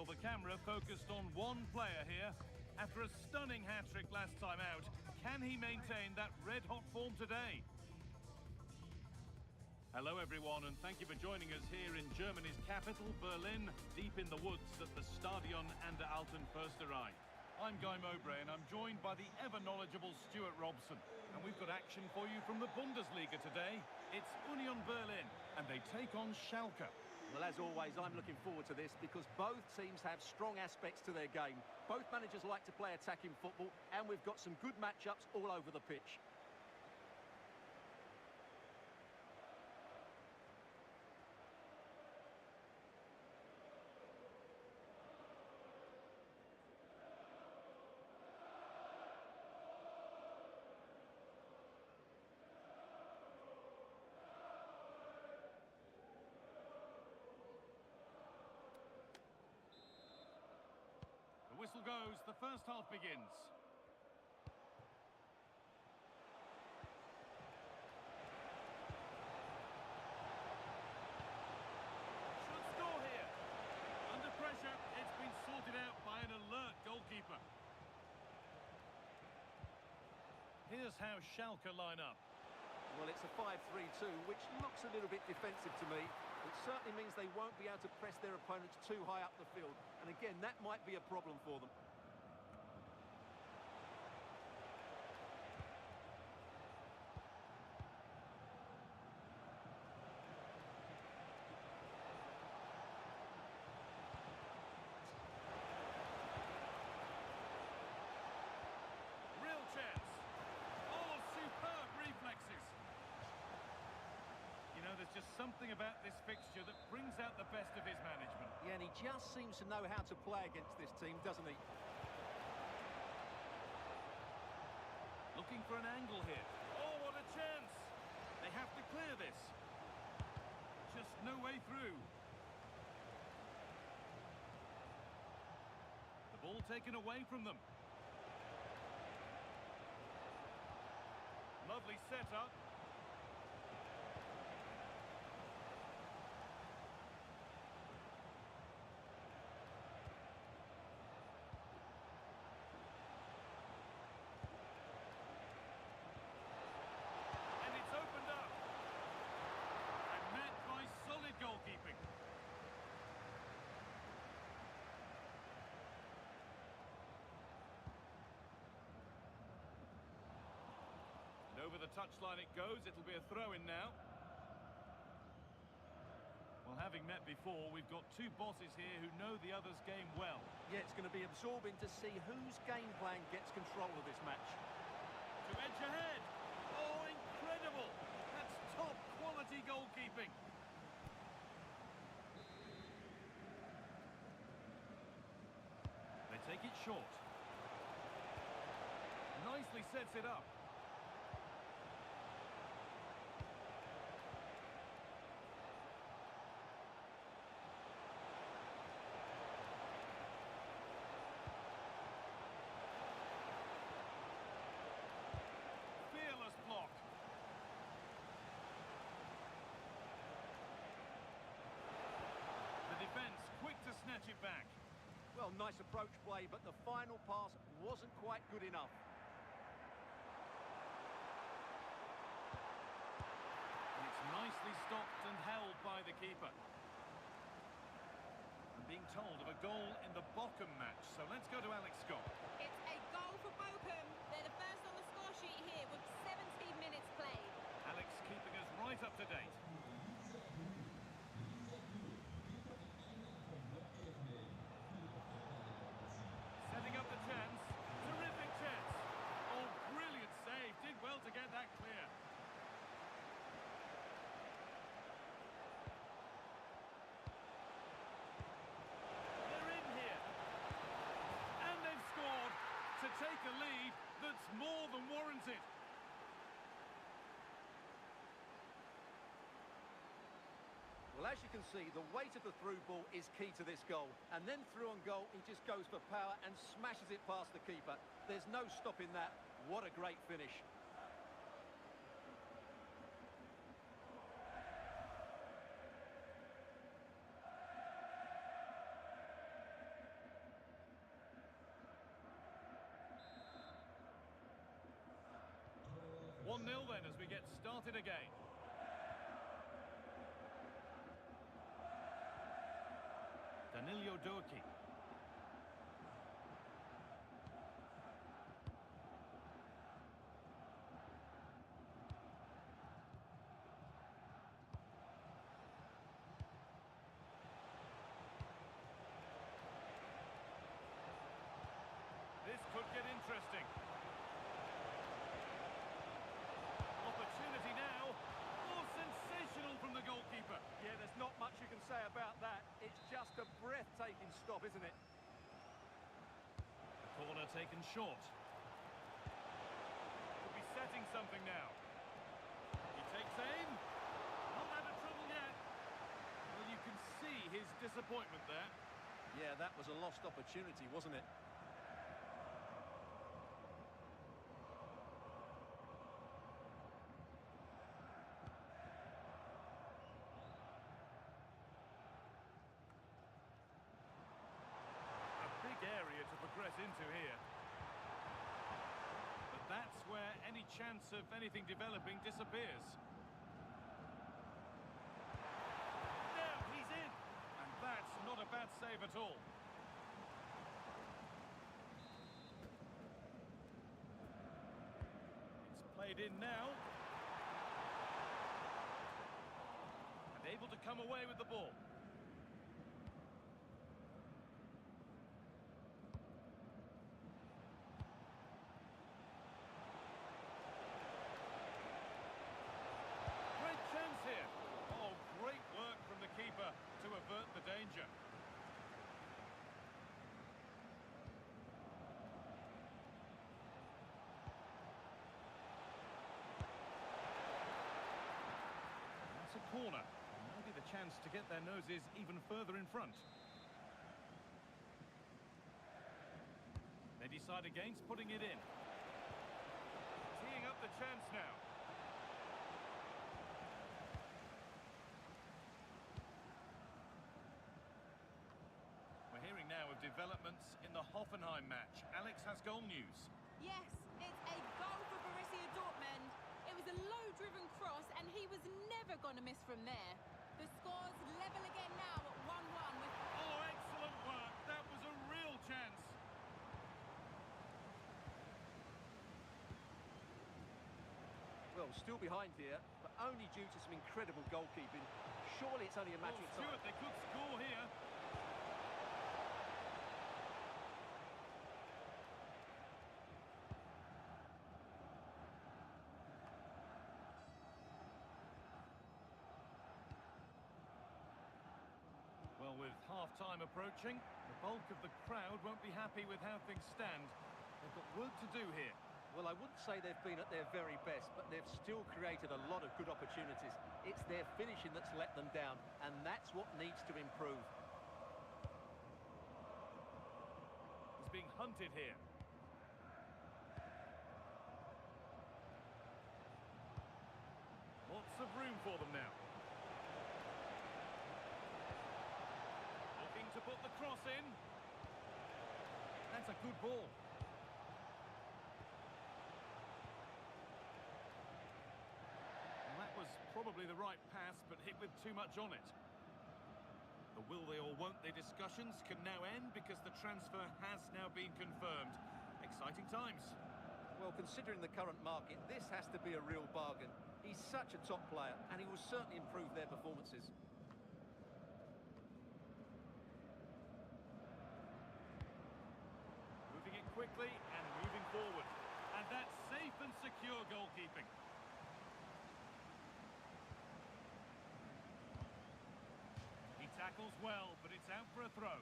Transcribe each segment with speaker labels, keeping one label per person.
Speaker 1: Well, the camera focused on one player here. After a stunning hat-trick last time out, can he maintain that red-hot form today? Hello everyone, and thank you for joining us here in Germany's capital, Berlin, deep in the woods at the Stadion an der Alten Försterei. I'm Guy Mowbray, and I'm joined by the ever-knowledgeable Stuart Robson. And we've got action for you from the Bundesliga today. It's Union Berlin, and they take on Schalke.
Speaker 2: Well, as always, I'm looking forward to this because both teams have strong aspects to their game. Both managers like to play attacking football, and we've got some good matchups all over the pitch.
Speaker 1: The whistle goes, the first half begins. Should score here. Under pressure, it's been sorted out by an alert goalkeeper. Here's how Schalke line up.
Speaker 2: Well, it's a 5-3-2, which looks a little bit defensive to me. It certainly means they won't be able to press their opponents too high up the field. And again, that might be a problem for them.
Speaker 1: Real chance. Oh, superb reflexes. You know, there's just something about this fixture that brings out the best of his management.
Speaker 2: Yeah, and he just seems to know how to play against this team, doesn't he?
Speaker 1: Looking for an angle here. Oh, what a chance! They have to clear this. Just no way through. The ball taken away from them. Lovely setup. Opened up and met by solid goalkeeping. And over the touchline it goes. It'll be a throw-in now. Well, having met before, we've got two bosses here who know the other's game well.
Speaker 2: Yeah, it's going to be absorbing to see whose game plan gets control of this match.
Speaker 1: To edge ahead. Oh, incredible! That's top quality goalkeeping. They take it short. Nicely sets it up. Fearless block. The defence quick to snatch it back.
Speaker 2: Well, nice approach play, but the final pass wasn't quite good enough.
Speaker 1: And it's nicely stopped and held by the keeper. I'm being told of a goal in the Bochum match, so let's go to Alex Scott.
Speaker 3: It's a goal for Bochum. They're the first on the score sheet here with 17 minutes played.
Speaker 1: Alex keeping us right up to date. Setting up the chance. Terrific chance. Oh, brilliant save. Did well to get that clear. They're in here. And they've scored to take a lead that's more than warranted.
Speaker 2: Well, as you can see, the weight of the through ball is key to this goal. And then through on goal, he just goes for power and smashes it past the keeper. There's no stopping that. What a great finish.
Speaker 1: 1-0 then as we get started again. Danilo Doki. This could get interesting. Opportunity now. Oh, sensational from the goalkeeper.
Speaker 2: Yeah, there's not much you can say about that. It's just a breathtaking stop, isn't it?
Speaker 1: The corner taken short. Could be setting something now. He takes aim. Not out of trouble yet. Well, you can see his disappointment there.
Speaker 2: Yeah, that was a lost opportunity, wasn't it?
Speaker 1: Area to progress into here. But that's where any chance of anything developing disappears. Now he's in, and that's not a bad save at all. It's played in now. And able to come away with the ball. Here. Oh, great work from the keeper to avert the danger. That's a corner. Maybe the chance to get their noses even further in front. They decide against putting it in. Teeing up the chance now. Now of developments in the Hoffenheim match. Alex has goal news.
Speaker 3: Yes, it's a goal for Borussia Dortmund. It was a low-driven cross, and he was never going to miss from there. The score's level again now at 1-1 with...
Speaker 1: Oh, excellent work. That was a real chance.
Speaker 2: Well, still behind here, but only due to some incredible goalkeeping. Surely it's only a matter of time.
Speaker 1: Stuart, they could score here. Well, with half-time approaching, the bulk of the crowd won't be happy with how things stand. They've got work to do here.
Speaker 2: Well, I wouldn't say they've been at their very best, but they've still created a lot of good opportunities. It's their finishing that's let them down, and that's what needs to improve.
Speaker 1: He's being hunted here. Lots of room for them now. Looking to put the cross in. That's a good ball. Well, that was probably the right pass, but hit with too much on it. The will they or won't they discussions can now end because the transfer has now been confirmed. Exciting times.
Speaker 2: Well, considering the current market, this has to be a real bargain. He's such a top player, and he will certainly improve their performances.
Speaker 1: Moving it quickly and moving forward. And that's safe and secure goalkeeping. He tackles well, but it's out for a throw.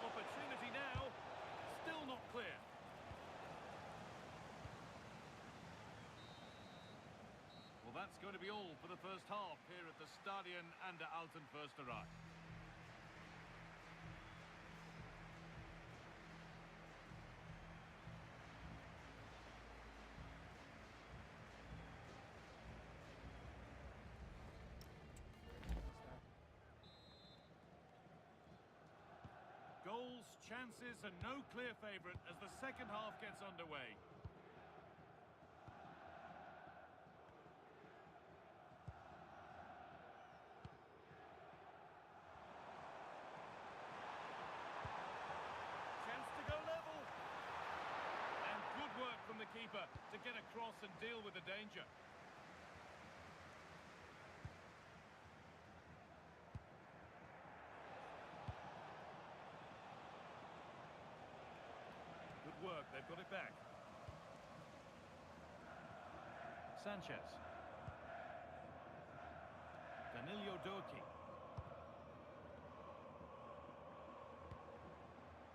Speaker 1: Opportunity now, still not clear. Well, that's going to be all for the first half here at the Stadion an der Alten Försterei. chances and no clear favourite as the second half gets underway. Chance to go level. And good work from the keeper to get across and deal with the danger. Work, they've got it back. Sanchez. Danilo Doki.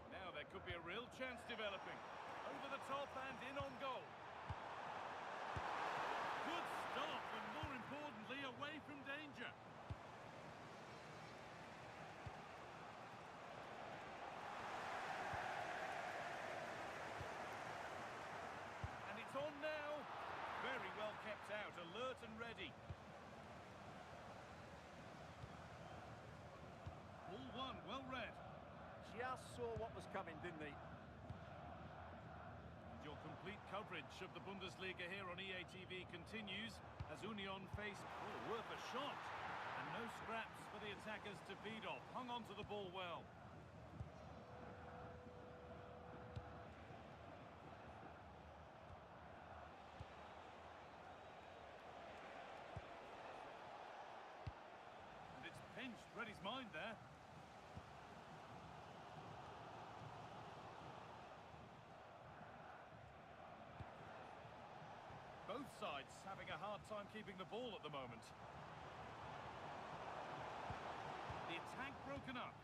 Speaker 1: Now there could be a real chance developing. Over the top and in on goal. Good stop and more importantly away from danger. On now. Very well kept out, alert and ready. Ball one, well read.
Speaker 2: Just saw what was coming, didn't he?
Speaker 1: And your complete coverage of the Bundesliga here on EA TV continues as Union face worth a shot. And no scraps for the attackers to beat off. Hung on to the ball well. Read his mind there. Both sides having a hard time keeping the ball at the moment. The attack broken up.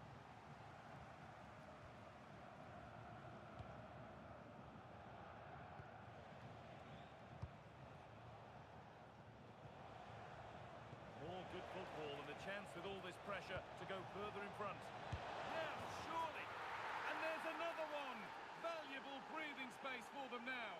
Speaker 1: Good football and a chance with all this pressure to go further in front. Now, surely. And there's another one. Valuable breathing space for them now.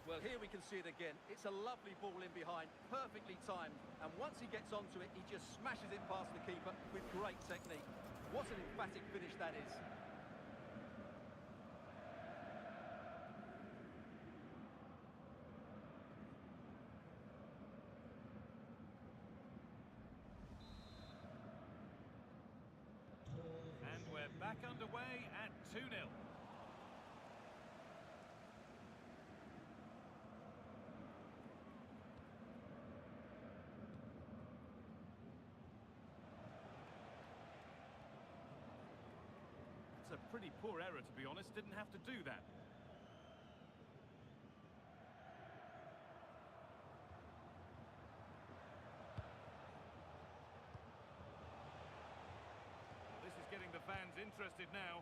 Speaker 2: Well, here we can see it again. It's a lovely ball in behind, perfectly timed. And once he gets onto it, he just smashes it past the keeper with great technique. What an emphatic finish that is.
Speaker 1: Back underway at 2-0. It's a pretty poor error, to be honest. Didn't have to do that. Getting the fans interested now.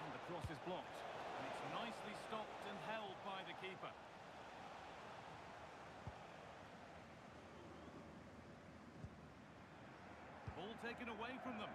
Speaker 1: And the cross is blocked. And it's nicely stopped and held by the keeper. Ball taken away from them.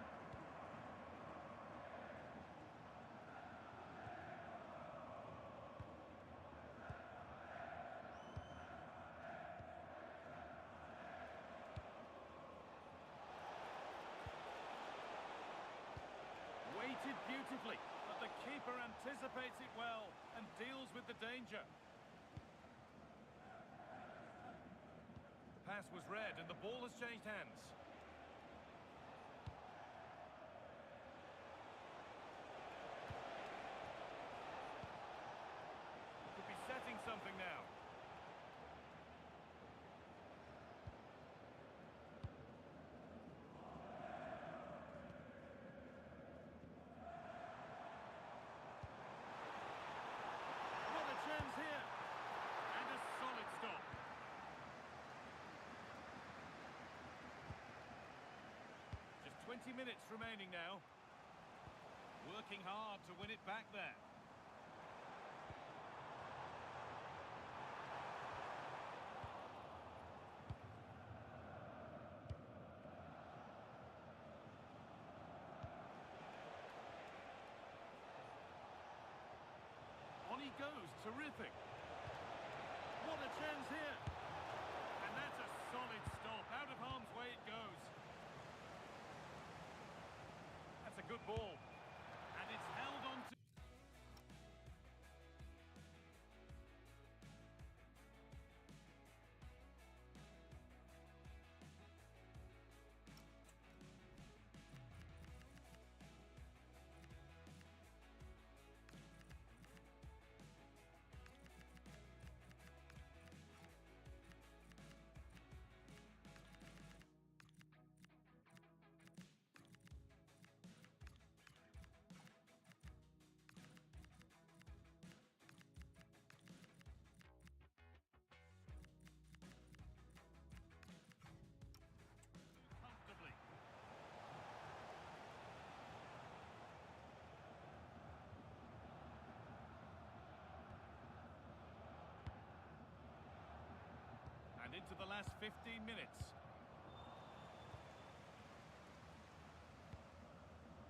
Speaker 1: Weighted beautifully, but the keeper anticipates it well and deals with the danger. The pass was read and the ball has changed hands. Could be setting something now. Here and a solid stop. Just 20 minutes remaining now. Working hard to win it back there. On he goes, terrific. What a chance here. And that's a solid stop. Out of harm's way it goes. That's a good ball. And it's held on to... comfortably. And into the last 15 minutes.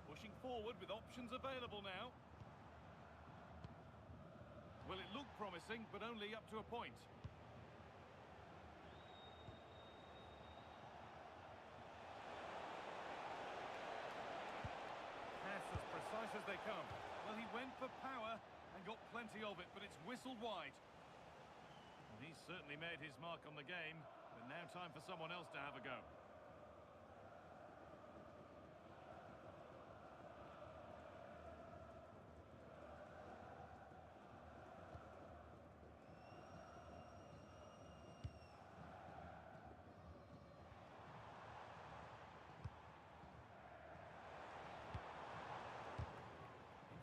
Speaker 1: Pushing forward with options available now. Well, it looked promising, but only up to a point. Pass as precise as they come. Well, he went for power and got plenty of it, but it's whistled wide. And he's certainly made his mark on the game, but now time for someone else to have a go.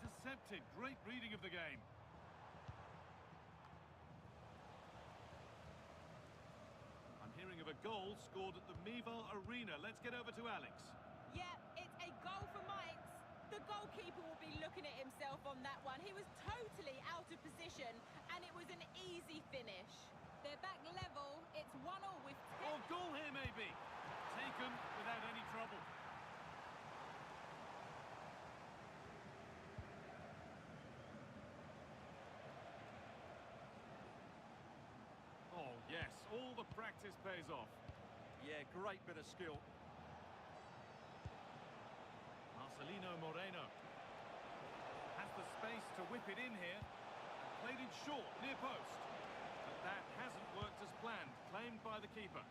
Speaker 1: Intercepted. Great reading of the game. I'm hearing of a goal scored at the membawa Arena. Let's get over to Alex.
Speaker 3: Yeah, it's a goal for Mainz. The goalkeeper will be looking at himself on that one. He was totally out of position, and it was an easy finish. They're back level. It's 1-1 with 10.
Speaker 1: Oh, goal here maybe. Taken without any trouble. Oh, yes, all the practice pays off.
Speaker 2: Yeah, great bit of skill.
Speaker 1: Marcelino Moreno has the space to whip it in here. Played it short, near post. But that hasn't worked as planned, claimed by the keeper.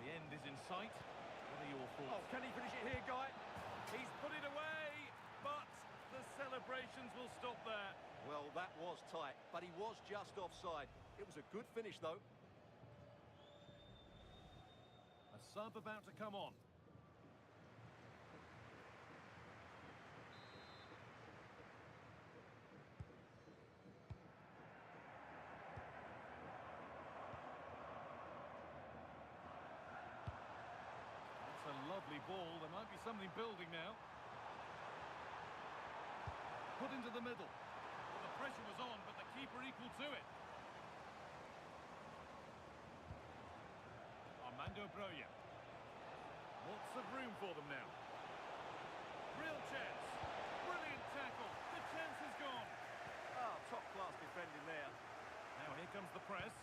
Speaker 1: The end is in sight. What are your thoughts?
Speaker 2: Oh, can he finish it here, Guy?
Speaker 1: He's put it away, but the celebrations will stop there.
Speaker 2: Well, that was tight, but he was just offside. It was a good finish, though.
Speaker 1: A sub about to come on. That's a lovely ball. There might be something building now. Put into the middle. Well, the pressure was on, but the keeper equal to it. Armando Broja. Lots of room for them now. Real chance. Brilliant tackle. The chance is gone.
Speaker 2: Ah, top-class defending there.
Speaker 1: Now here comes the press.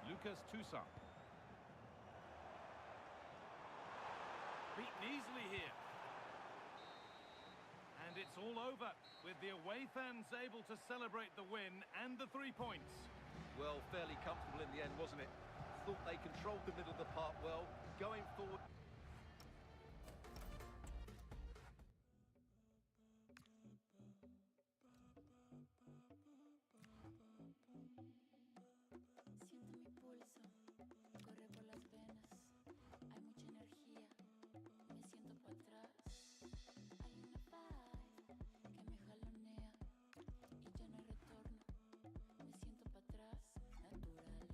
Speaker 1: Lucas Toussaint. Beaten easily here. And it's all over, with the away fans able to celebrate the win and the 3 points.
Speaker 2: Well, fairly comfortable in the end, wasn't it? Thought they controlled the middle of the park well. Going forward...
Speaker 4: Siento mi pulso, corre por las venas, hay mucha energía, me siento para atrás, hay una vibe que me jalonea y ya no hay retorno, me siento para atrás, naturaleza,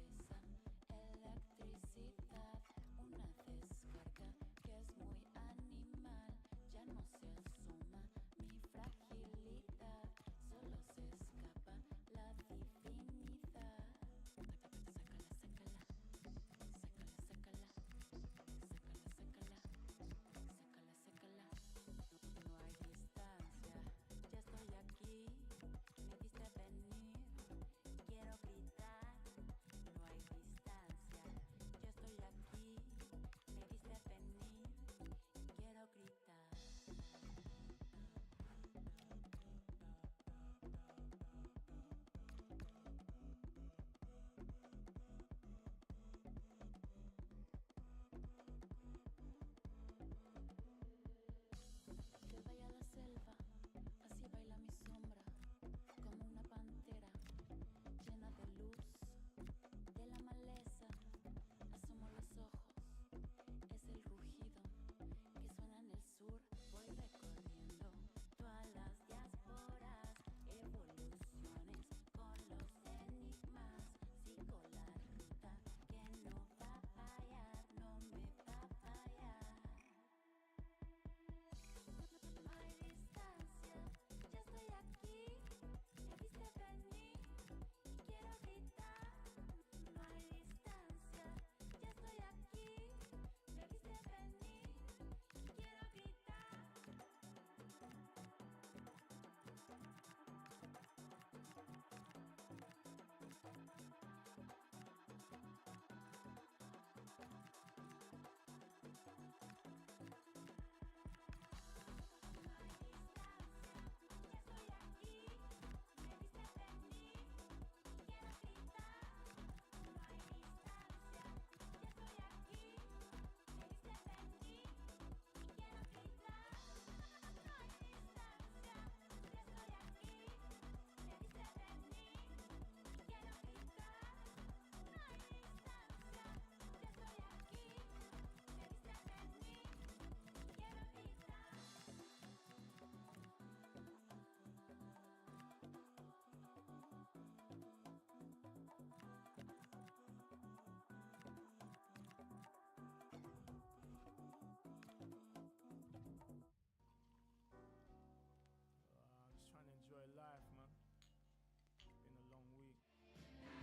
Speaker 4: electricidad, una descarga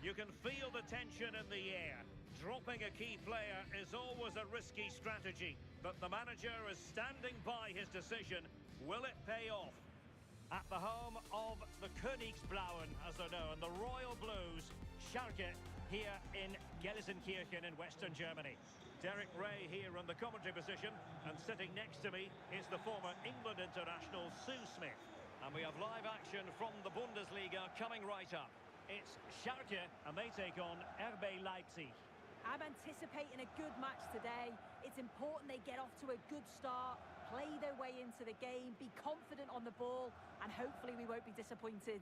Speaker 5: You can feel the tension in the air. Dropping a key player is always a risky strategy, but the manager is standing by his decision. Will it pay off? At the home of the Königsblauen, as they're known, the Royal Blues, Schalke, here in Gelsenkirchen in Western Germany. Derek Ray here in the commentary position, and sitting next to me is the former England international Sue Smith. And we have live action from the Bundesliga coming right up. It's Schalke, and they take on RB Leipzig.
Speaker 6: I'm anticipating a good match today. It's important they get off to a good start, play their way into the game, be confident on the ball, and hopefully we won't be disappointed.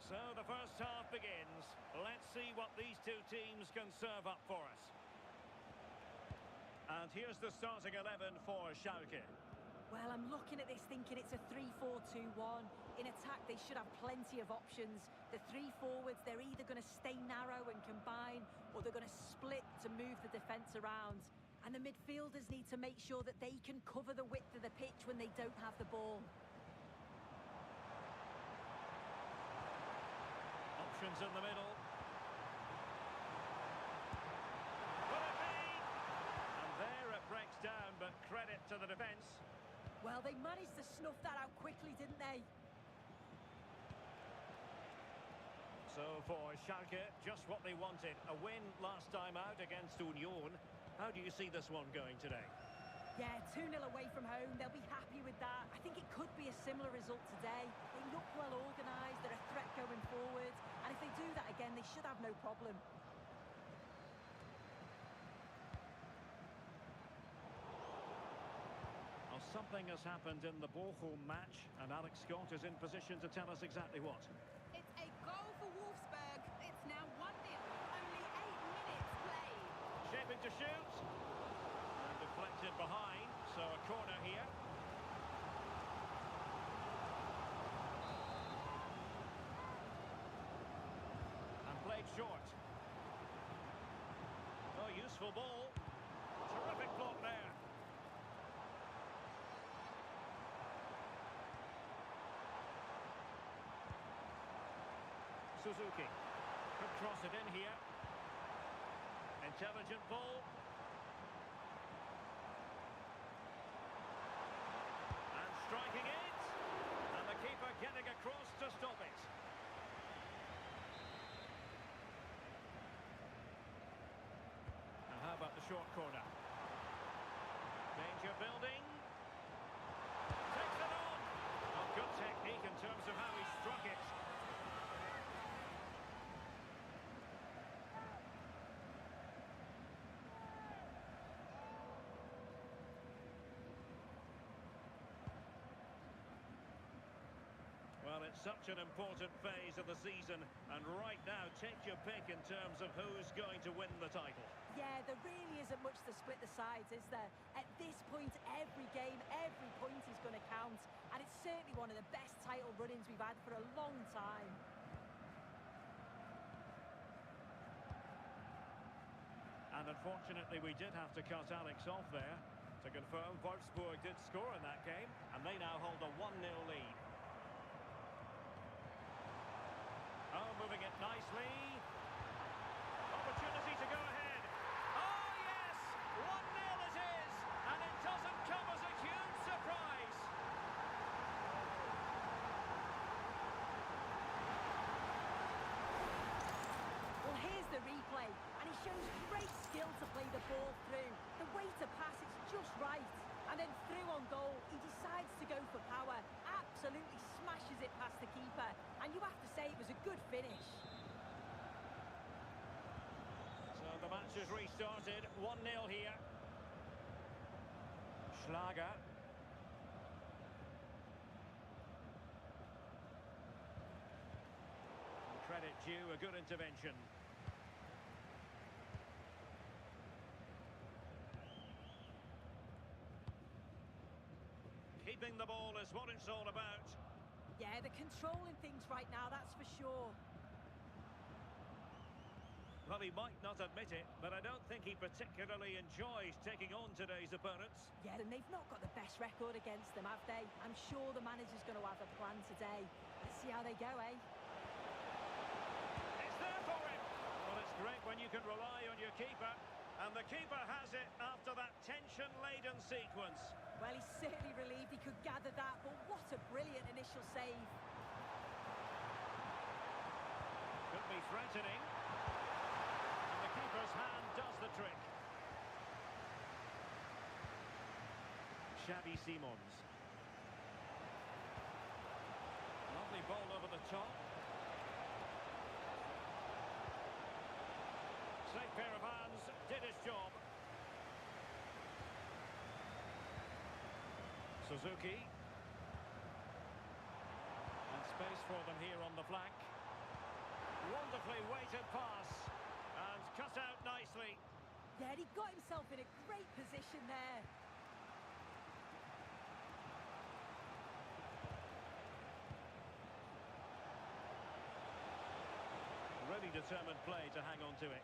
Speaker 5: So the first half begins. Let's see what these two teams can serve up for us. And here's the starting 11 for Schalke.
Speaker 6: Well, I'm looking at this thinking it's a 3-4-2-1. In attack, they should have plenty of options. The three forwards, they're either going to stay narrow and combine, or they're going to split to move the defence around. And the midfielders need to make sure that they can cover the width of the pitch when they don't have the ball.
Speaker 5: Options in the middle. Will it be? And there it breaks down, but credit to the defence.
Speaker 6: Well, they managed to snuff that out quickly, didn't they?
Speaker 5: So for Schalke, just what they wanted. A win last time out against Union. How do you see this one going today?
Speaker 6: Yeah, 2-0 away from home. They'll be happy with that. I think it could be a similar result today. They look well organised. They're a threat going forward. And if they do that again, they should have no problem.
Speaker 5: Well, something has happened in the Bochum match, and Alex Scott is in position to tell us exactly what.
Speaker 3: It's a goal for Wolfsburg. It's now 1-0. Only 8 minutes played.
Speaker 5: Shaping to shoot. And deflected behind, so a corner here. And played short. Oh, useful ball. Terrific block there. Suzuki could cross it in here. Intelligent ball. And striking it. And the keeper getting across to stop it. And how about the short corner? Danger building. Takes it on. Well, good technique in terms of how he struck it. Well, it's such an important phase of the season, and right now, take your pick in terms of who's going to win the title.
Speaker 6: Yeah, there really isn't much to split the sides, is there? At this point, every game, every point is going to count, and it's certainly one of the best title run-ins we've had for a long time.
Speaker 5: And unfortunately, we did have to cut Alex off there. To confirm, Wolfsburg did score in that game, and they now hold a 1-0 lead. Oh, moving it nicely. Opportunity to go ahead. Oh, yes! 1-0 it is! And it doesn't come as a huge surprise.
Speaker 6: Well, here's the replay, and he shows great skill to play the ball through. The way to pass, it's just right. And then through on goal, he decides to go for power. Absolutely smashes it past the keeper. And you have to say it was a good finish.
Speaker 5: So the match has restarted. 1-0 here. Schlager. Credit due, a good intervention. keeping the ball is what it's all about.
Speaker 6: Yeah, they're controlling things right now, that's for sure.
Speaker 5: Well, he might not admit it, but I don't think he particularly enjoys taking on today's opponents.
Speaker 6: Yeah, and they've not got the best record against them, have they? I'm sure the manager's going to have a plan today. Let's see how they go, eh?
Speaker 5: It's there for him. Well, it's great when you can rely on your keeper. And the keeper has it after that tension-laden sequence.
Speaker 6: Well, he's certainly relieved he could gather that, but what a brilliant initial save.
Speaker 5: Could be threatening. And the keeper's hand does the trick. Xavi Simons. Lovely ball over the top. Safe pair of hands, did his job. Suzuki. And space for them here on the flank. Wonderfully weighted pass. And cut out nicely.
Speaker 6: Yeah, he got himself in a great position there.
Speaker 5: Really determined play to hang on to it.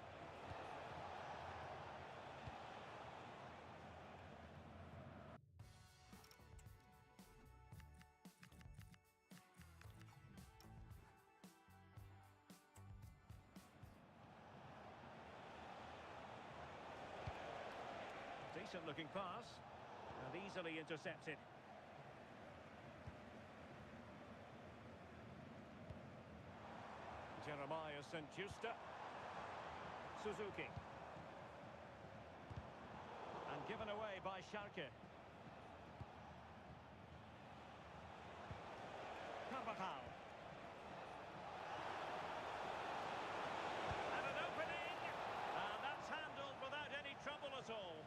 Speaker 5: Decent looking pass and easily intercepted. Jeremiah St. Justa. Suzuki. And given away by Schalke. Kompetisi. And an opening. And that's handled without any trouble at all.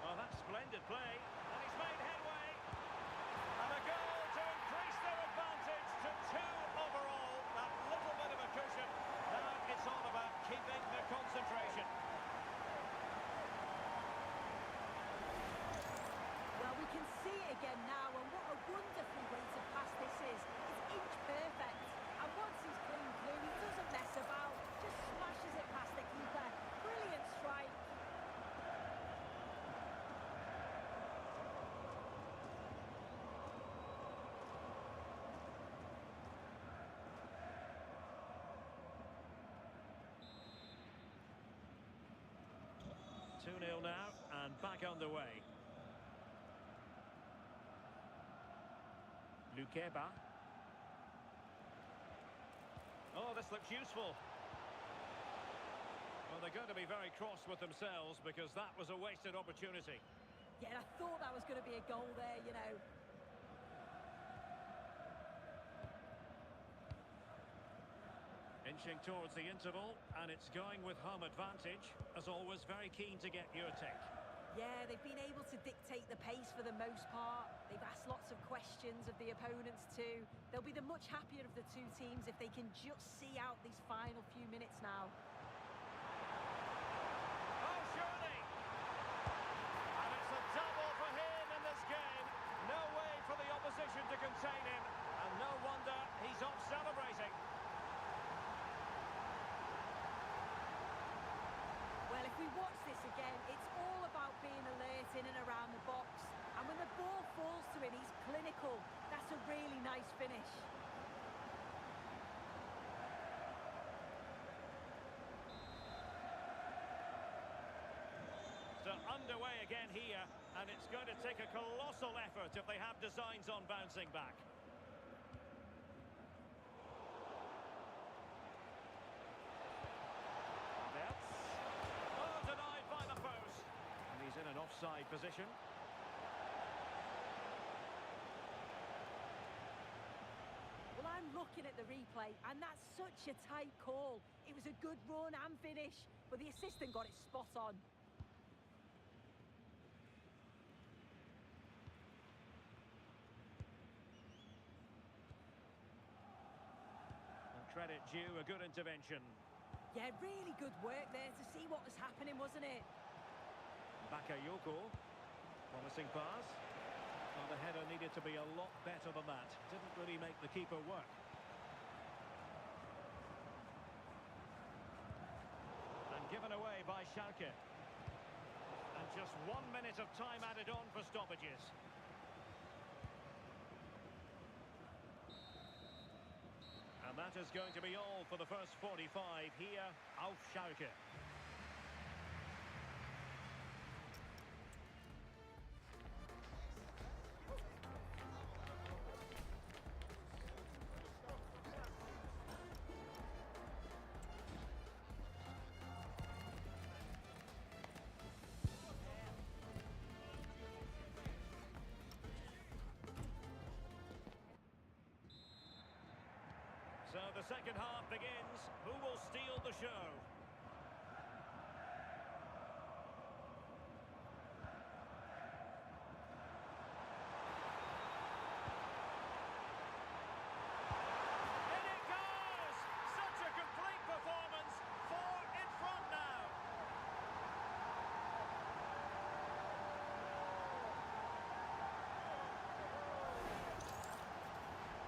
Speaker 5: Oh, that's splendid play, and he's made headway. And a goal to increase their advantage to 2 overall. That little bit of a cushion. Now it's all about keeping the concentration.
Speaker 6: Well, we can see it again now, and what a wonderful way to pass this is. It's inch perfect. And once he's clean through, he doesn't mess about. Just smashes it past the keeper. Brilliant strike.
Speaker 5: Two 2-0 now, and back underway. Lukeba. Oh, this looks useful. Well, they're going to be very cross with themselves because that was a wasted opportunity.
Speaker 6: Yeah, I thought that was going to be a goal there, you know.
Speaker 5: Inching towards the interval, and it's going with home advantage. As always, very keen to get your take.
Speaker 6: Yeah, they've been able to dictate the pace for the most part. They've asked lots of questions of the opponents too. They'll be the much happier of the two teams if they can just see out these final few minutes now.
Speaker 5: Oh, surely! And it's a double for him in this game. No way for the opposition to contain him. And no wonder he's off celebrating.
Speaker 6: Well, if we watch this again, it's all about being alert in and around the box. And when the ball falls to him, he's clinical. That's a really nice finish.
Speaker 5: So underway again here, and it's going to take a colossal effort if they have designs on bouncing back. Oh, denied by the post. And he's in an offside position.
Speaker 6: Well, I'm looking at the replay, and that's such a tight call. It was a good run and finish, but the assistant got it spot on.
Speaker 5: credit due, a good intervention.
Speaker 6: Yeah, really good work there to see what was happening, wasn't it?
Speaker 5: Bakayoko. Promising pass. Well, the header needed to be a lot better than that. Didn't really make the keeper work. And given away by Schalke. And just 1 minute of time added on for stoppages. And that is going to be all for the first 45 here, auf Schalke. So the second half begins. Who will steal the show? In it goes! Such a complete performance. 4 in front now.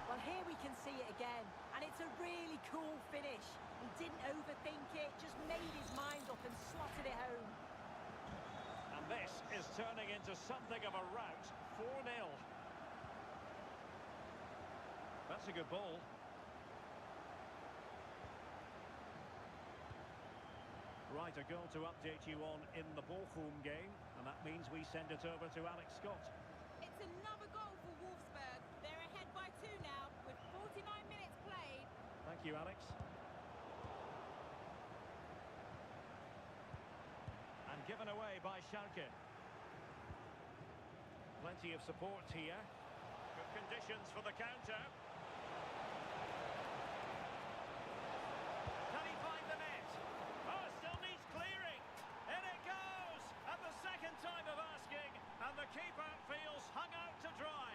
Speaker 6: Well, here we can see it again, and it's a really cool finish. He didn't overthink it, just made his mind up and slotted it home.
Speaker 5: And this is turning into something of a rout. 4-0. That's a good ball. Right, a goal to update you on in the Bochum game, and that means we send it over to Alex Scott.
Speaker 3: It's another goal for Wolfsburg. They're ahead by 2 now, with 49 minutes played.
Speaker 5: Thank you, Alex. And given away by Schalke. Plenty of support here. Good conditions for the counter. Can he find the net? Oh, still needs clearing. In it goes! At the second time of asking, and the keeper feels hung out to dry.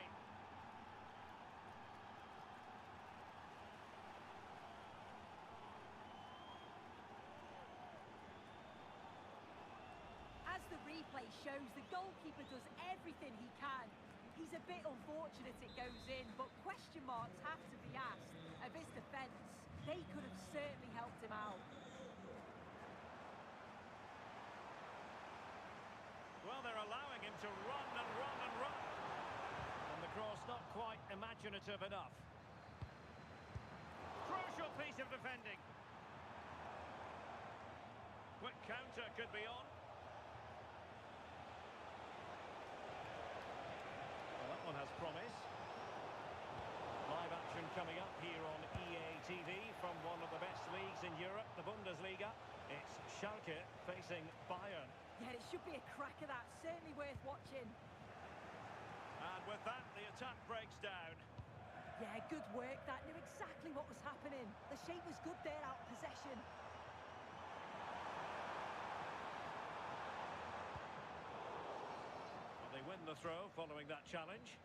Speaker 6: As the replay shows, the goalkeeper does everything he can. He's a bit unfortunate it goes in, but question marks have to be asked of his defence. They could have certainly helped him out.
Speaker 5: Well, they're allowing him to run and run and run. And the cross not quite imaginative enough. Crucial piece of defending. Quick counter could be on. Well, that one has promise. Live action coming up here on EA TV from one of the best leagues in Europe, the Bundesliga. It's Schalke facing Bayern.
Speaker 6: Yeah, it should be a cracker, that. Certainly worth watching.
Speaker 5: And with that, the attack breaks down.
Speaker 6: Yeah, good work, that. Knew exactly what was happening. The shape was good there, out of possession.
Speaker 5: Well, they win the throw following that challenge.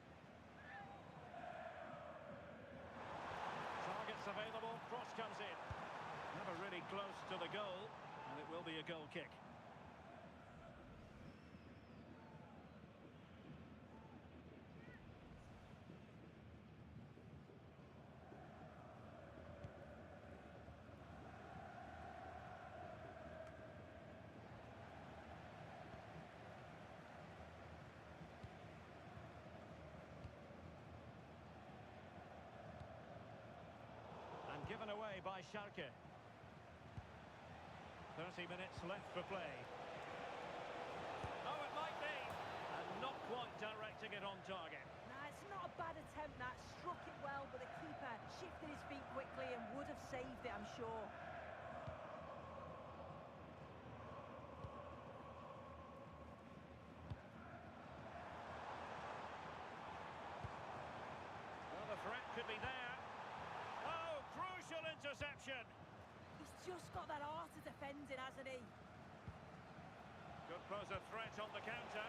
Speaker 5: Targets available, cross comes in. Never really close to the goal, and it will be a goal kick. Given away by Schalke. 30 minutes left for play. Oh, it might be. And not quite directing it on target.
Speaker 6: Nah, it's not a bad attempt, that. Struck it well, but the keeper shifted his feet quickly and would have saved it, I'm sure.
Speaker 5: Well, the threat could be there. Interception.
Speaker 6: He's just got that art of defending, hasn't he?
Speaker 5: Could pose a threat on the counter.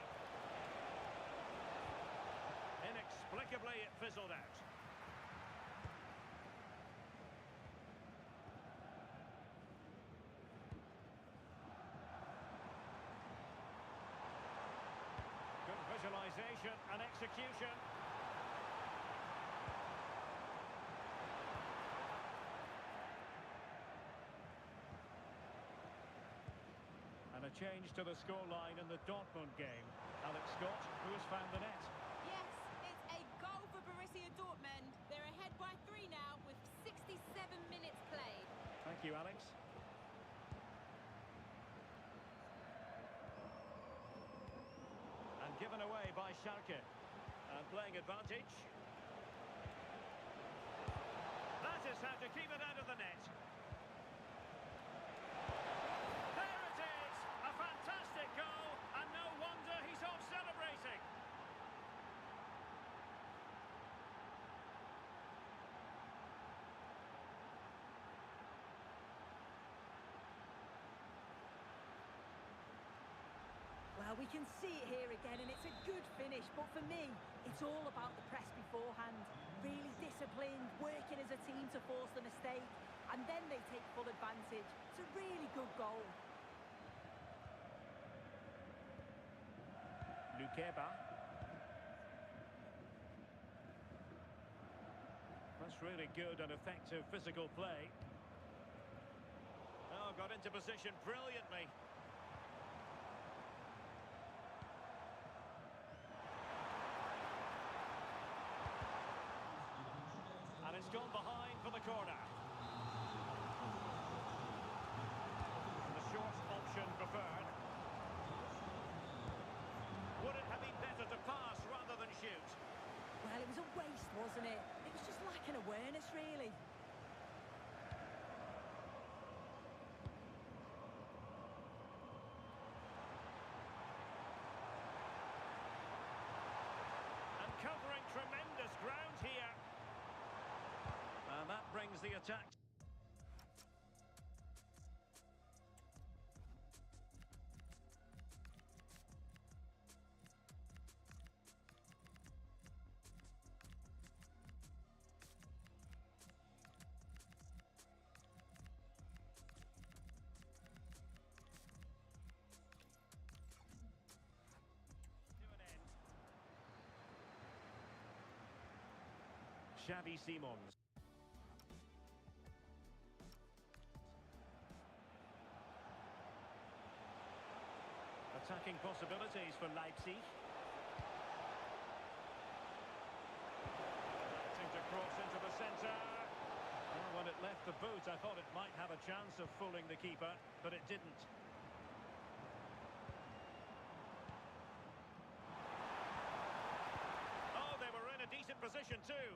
Speaker 5: Inexplicably, it fizzled out. Determination and execution. And a change to the scoreline in the Dortmund game. Alex Scott, who has found the net?
Speaker 3: Yes, it's a goal for Borussia Dortmund. They're ahead by 3 now with 67 minutes played.
Speaker 5: Thank you, Alex. And given away by Schalke. And playing advantage. That is how to keep it out of the net. There it is! A fantastic goal, and no wonder he's off celebrating.
Speaker 6: Well, we can see it here again, and it's a good finish. But for me, it's all about the press beforehand. Really disciplined, working as a team to force the mistake, and then they take full advantage. It's a really good goal.
Speaker 5: Lukeba. That's really good and effective physical play. Oh, got into position brilliantly. And it's gone behind for the corner. The short option preferred. Would it have been better to pass rather than shoot?
Speaker 6: Well, it was a waste, wasn't it? It was just lacking awareness, really.
Speaker 5: And covering tremendous ground here. And that brings the attack. Xavi Simons. Attacking possibilities for Leipzig. Attempting to cross into the centre. Well, when it left the boot, I thought it might have a chance of fooling the keeper, but it didn't. Oh, they were in a decent position too.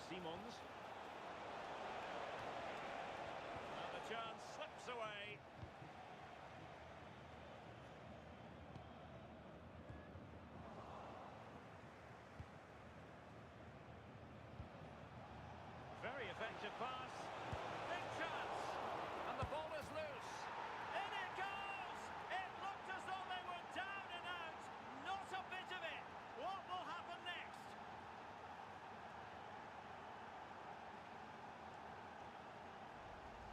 Speaker 5: Simons. And the chance slips away. Very effective pass. Big chance. And the ball is loose. In it goes! It looked as though they were down and out. Not a bit of it. What will happen next?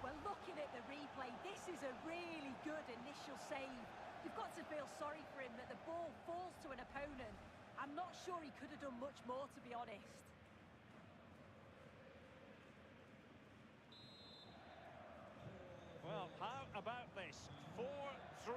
Speaker 6: Well, looking at the replay, this is a really good initial save. You've got to feel sorry for him that the ball falls to an opponent. I'm not sure he could have done much more, to be honest.
Speaker 5: Well, how about this? 4-3.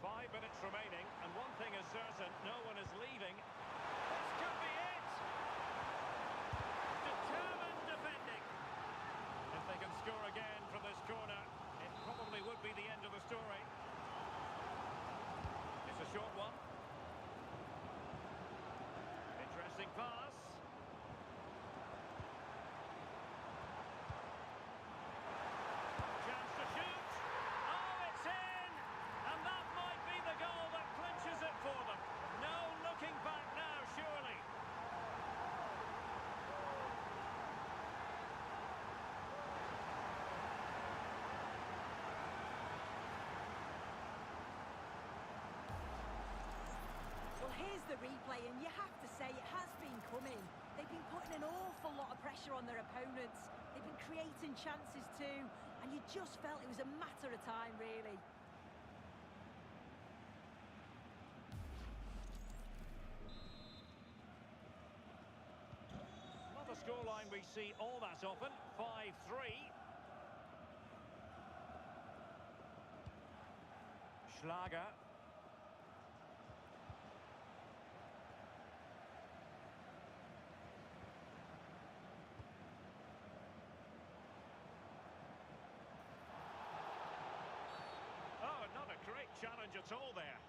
Speaker 5: 5 minutes remaining, and one thing is certain, no one is leaving. This could be it! Determined defending. If they can score again from this corner, it probably would be the end of the story. It's a short one. Interesting pass. Chance to shoot. Oh, it's in! And that might be the goal that clinches it for them. No looking back
Speaker 6: Here's the replay, and you have to say it has been coming. They've been putting an awful lot of pressure on their opponents. They've been creating chances too, and you just felt it was a matter of time, really.
Speaker 5: Not a scoreline we see all that often. 5-3. Schalke. Oh, not a great challenge at all there.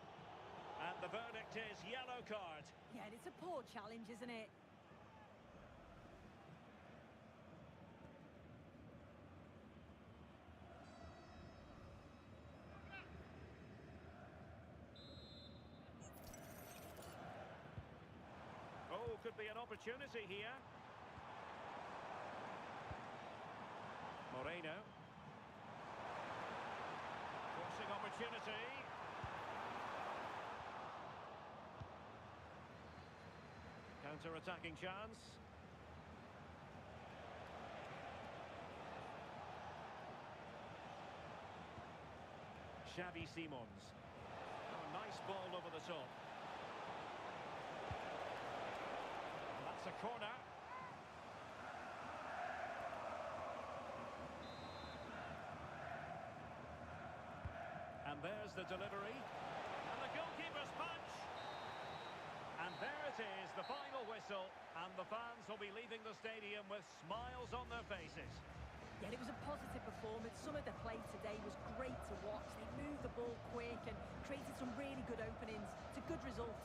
Speaker 5: And the verdict is yellow card.
Speaker 6: Yeah, and it's a poor challenge, isn't it?
Speaker 5: Oh, could be an opportunity here. Moreno. Crossing opportunity. Counter-attacking chance. Xavi Simons. Oh, nice ball over the top. That's a corner. And there's the delivery. And the goalkeeper's punch. And there it is, the final whistle. And the fans will be leaving the stadium with smiles on their faces.
Speaker 6: Yeah, it was a positive performance. Some of the play today was great to watch. They moved the ball quick and created some really good openings. It's a good result.